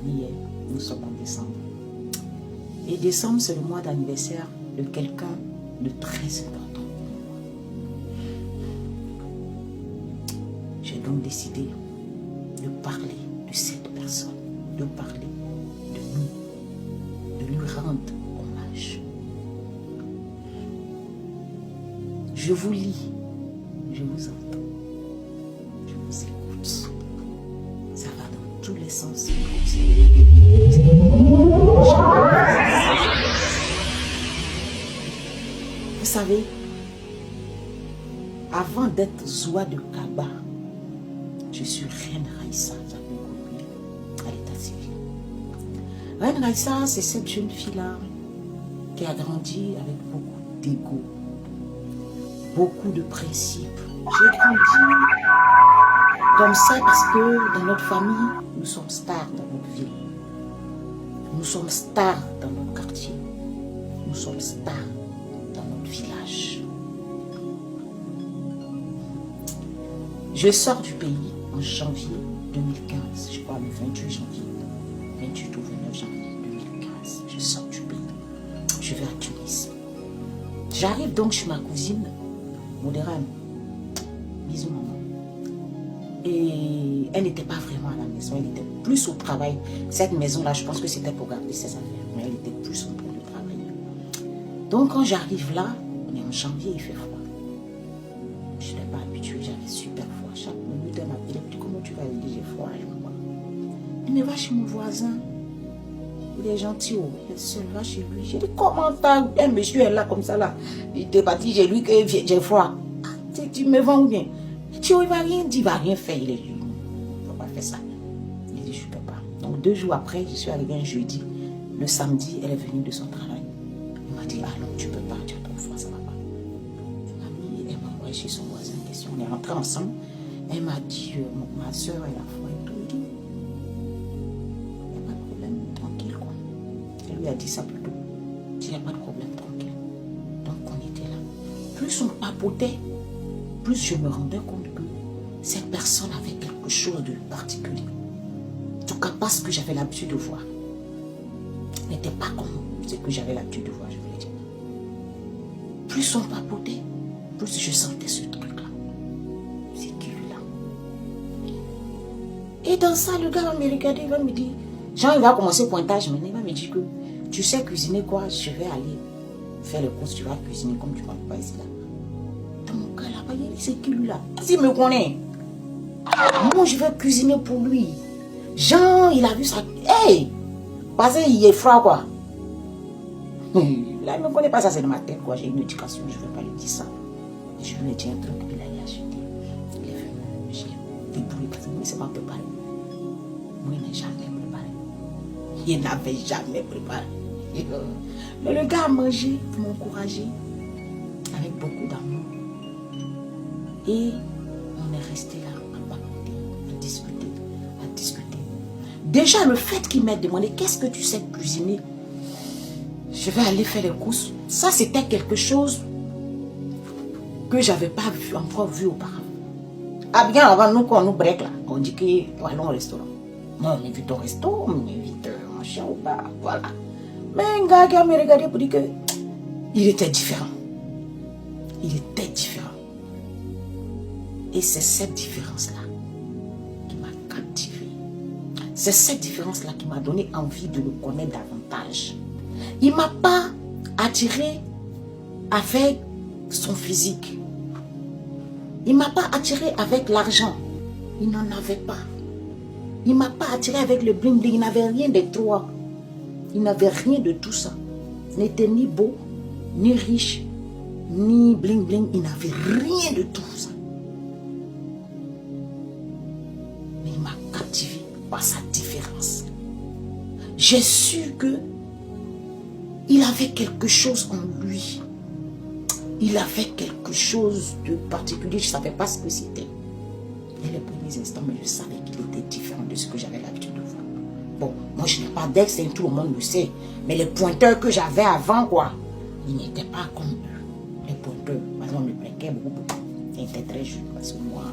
on y est. Nous sommes en décembre. Et décembre, c'est le mois d'anniversaire de quelqu'un de très important. J'ai donc décidé de parler de cette personne, de parler de nous, de lui rendre hommage. Je vous lis, je vous entends, je vous écoute. Ça va dans tous les sens. Vous savez, avant d'être Zoua de Kaba, je suis Reine Raïssa, à l'état civil. Reine Raïssa, c'est cette jeune fille-là qui a grandi avec beaucoup d'ego, beaucoup de principes. J'ai grandi comme ça parce que dans notre famille, nous sommes stars dans notre ville. Nous sommes stars dans notre quartier. Nous sommes stars dans notre village. Je sors du pays en janvier 2015, je crois le 28 janvier, 28 ou 29 janvier 2015. Je sors du pays. Je vais à Tunis. J'arrive donc chez ma cousine, Modérane. Bisous maman. Et elle n'était pas vraiment à la maison, elle était plus au travail. Cette maison-là, je pense que c'était pour garder ses affaires, mais elle était plus en train de travailler. Donc quand j'arrive là, on est en janvier, il fait froid. Je n'étais pas habituée, j'avais super froid. Chaque minute, elle m'appelait, elle me dit comment tu vas? Elle dit j'ai froid, je vois. Elle me va chez mon voisin. Il est gentil, oh. Elle se va chez lui. J'ai dit comment t'as un monsieur est là comme ça là? Il était parti chez lui que j'ai froid. Ah, tu me vends ou bien? Tu il va rien dire, il va rien faire. Il est lui. Il ne faut pas faire ça. Il dit je ne peux pas. Donc 2 jours après, je suis arrivée un jeudi. Le samedi, elle est venue de son travail. Elle m'a dit ah non, tu ne peux pas, tu as trop froid, ça ne va pas. Elle m'a envoyé chez son voisin en question. On est rentrés ensemble. Elle m'a dit ma soeur elle a froid et tout. Il dit il n'y a pas de problème, tranquille quoi. Elle lui a dit ça plutôt. Il n'y a pas de problème, tranquille. Donc on était là. Plus on papotait, plus je me rendais compte que cette personne avait quelque chose de particulier. En tout cas, pas ce que j'avais l'habitude de voir. Elle n'était pas comme ce que j'avais l'habitude de voir, je voulais dire. Plus on papotait, plus je sentais ce truc-là. C'est qui lui-là? Et dans ça, le gars va me regarder, il va me dire, Jean, il va commencer pointage, mais il va me dire que tu sais cuisiner quoi? Je vais aller faire les courses, tu vas cuisiner comme tu ne manges pas ici là. Mon gars là-bas, c'est qui lui là? S'il me connaît, moi je vais cuisiner pour lui. Jean, il a vu ça. Hey! Parce qu'il est froid quoi. Là, il ne me connaît pas, ça c'est de ma tête quoi. J'ai une éducation, je ne vais pas lui dire ça. Je lui ai dit un truc, il a acheté. Il est venu, j'ai débrouillé parce que moi, c'est pas préparé. Moi, il n'a jamais préparé. Il n'avait jamais préparé. Mais le gars a mangé, m'a encouragé avec beaucoup d'amour. Et on est resté là à papoter, à discuter, à discuter. Déjà, le fait qu'il m'ait demandé qu'est-ce que tu sais cuisiner, je vais aller faire les courses. Ça, c'était quelque chose que je n'avais pas encore vu auparavant. Ah bien, avant nous, quand on nous break là, on dit que allons au restaurant. Non, on invite au resto, on invite un chien au bar, voilà. Mais un gars qui a me regardé pour dire que il était différent. Il était différent. Et c'est cette différence-là qui m'a captivée. C'est cette différence-là qui m'a donné envie de le connaître davantage. Il ne m'a pas attiré avec son physique. Il ne m'a pas attiré avec l'argent. Il n'en avait pas. Il ne m'a pas attiré avec le bling bling. Il n'avait rien de trois. Il n'avait rien de tout ça. Il n'était ni beau, ni riche, ni bling bling. Il n'avait rien de tout ça. Mais il m'a captivé par sa différence. J'ai su que il avait quelque chose en lui. Il avait quelque chose de particulier. Je ne savais pas ce que c'était. Dès les premiers instants, mais je savais qu'il était différent de ce que j'avais l'habitude de voir. Bon, moi je n'ai pas d'ex, tout le monde le sait. Mais les pointeurs que j'avais avant, quoi, ils n'étaient pas comme eux. Les pointeurs, par exemple, me plaquaient beaucoup. Ils étaient très jeunes, parce que moi,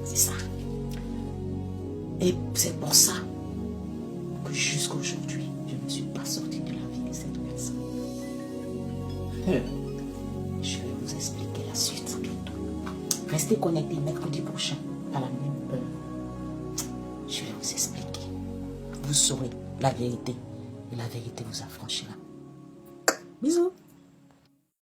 c'est ça. Et c'est pour ça que jusqu'à aujourd'hui, je ne suis pas sortie de la vie de cette personne. Je vais vous expliquer la suite bientôt. Restez connectés mercredi prochain à la même heure. Je vais vous expliquer. Vous saurez la vérité et la vérité vous affranchira. Bisous.